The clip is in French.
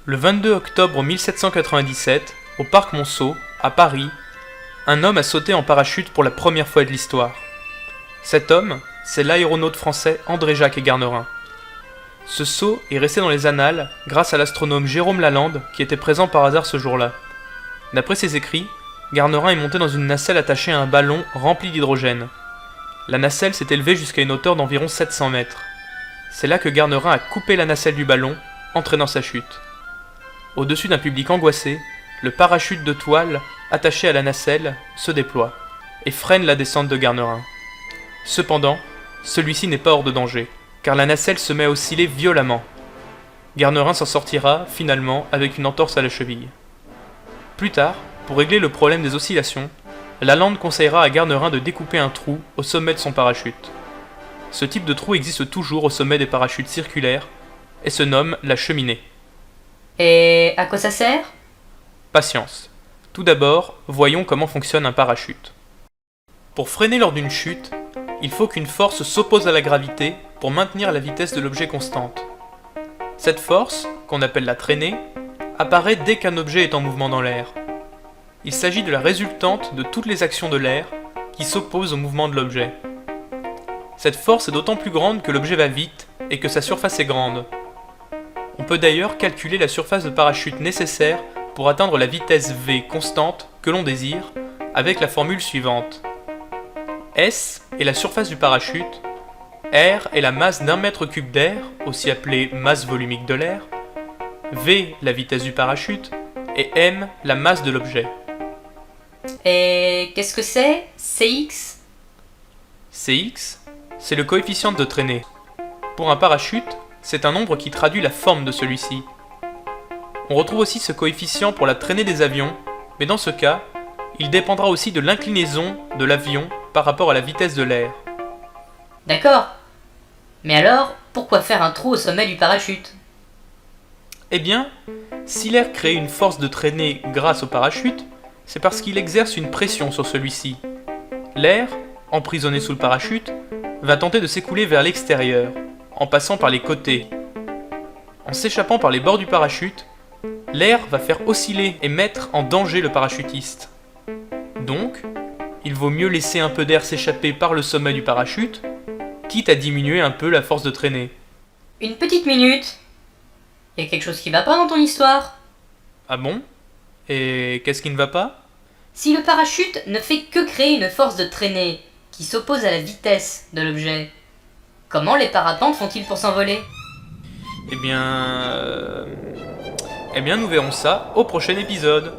Le 22 octobre 1797, au parc Monceau, à Paris, un homme a sauté en parachute pour la première fois de l'histoire. Cet homme, c'est l'aéronaute français André-Jacques Garnerin. Ce saut est resté dans les annales grâce à l'astronome Jérôme Lalande qui était présent par hasard ce jour-là. D'après ses écrits, Garnerin est monté dans une nacelle attachée à un ballon rempli d'hydrogène. La nacelle s'est élevée jusqu'à une hauteur d'environ 700 mètres. C'est là que Garnerin a coupé la nacelle du ballon, entraînant sa chute. Au-dessus d'un public angoissé, le parachute de toile, attaché à la nacelle, se déploie et freine la descente de Garnerin. Cependant, celui-ci n'est pas hors de danger, car la nacelle se met à osciller violemment. Garnerin s'en sortira, finalement, avec une entorse à la cheville. Plus tard, pour régler le problème des oscillations, Lalande conseillera à Garnerin de découper un trou au sommet de son parachute. Ce type de trou existe toujours au sommet des parachutes circulaires et se nomme la cheminée. Et à quoi ça sert ? Patience. Tout d'abord, voyons comment fonctionne un parachute. Pour freiner lors d'une chute, il faut qu'une force s'oppose à la gravité pour maintenir la vitesse de l'objet constante. Cette force, qu'on appelle la traînée, apparaît dès qu'un objet est en mouvement dans l'air. Il s'agit de la résultante de toutes les actions de l'air qui s'opposent au mouvement de l'objet. Cette force est d'autant plus grande que l'objet va vite et que sa surface est grande. On peut d'ailleurs calculer la surface de parachute nécessaire pour atteindre la vitesse V constante que l'on désire avec la formule suivante. S est la surface du parachute, R est la masse d'un mètre cube d'air, aussi appelée masse volumique de l'air, V la vitesse du parachute et M la masse de l'objet. Et qu'est-ce que c'est ? CX ? Cx, c'est le coefficient de traînée. Pour un parachute, c'est un nombre qui traduit la forme de celui-ci. On retrouve aussi ce coefficient pour la traînée des avions, mais dans ce cas, il dépendra aussi de l'inclinaison de l'avion par rapport à la vitesse de l'air. D'accord. Mais alors, pourquoi faire un trou au sommet du parachute ? Eh bien, si l'air crée une force de traînée grâce au parachute, c'est parce qu'il exerce une pression sur celui-ci. L'air, emprisonné sous le parachute, va tenter de s'écouler vers l'extérieur, en passant par les côtés. En s'échappant par les bords du parachute, l'air va faire osciller et mettre en danger le parachutiste. Donc, il vaut mieux laisser un peu d'air s'échapper par le sommet du parachute, quitte à diminuer un peu la force de traînée. Une petite minute. Y a quelque chose qui va pas dans ton histoire ? Ah bon ? Et qu'est-ce qui ne va pas ? Si le parachute ne fait que créer une force de traînée qui s'oppose à la vitesse de l'objet, comment les parapentes font-ils pour s'envoler ? Eh bien, nous verrons ça au prochain épisode.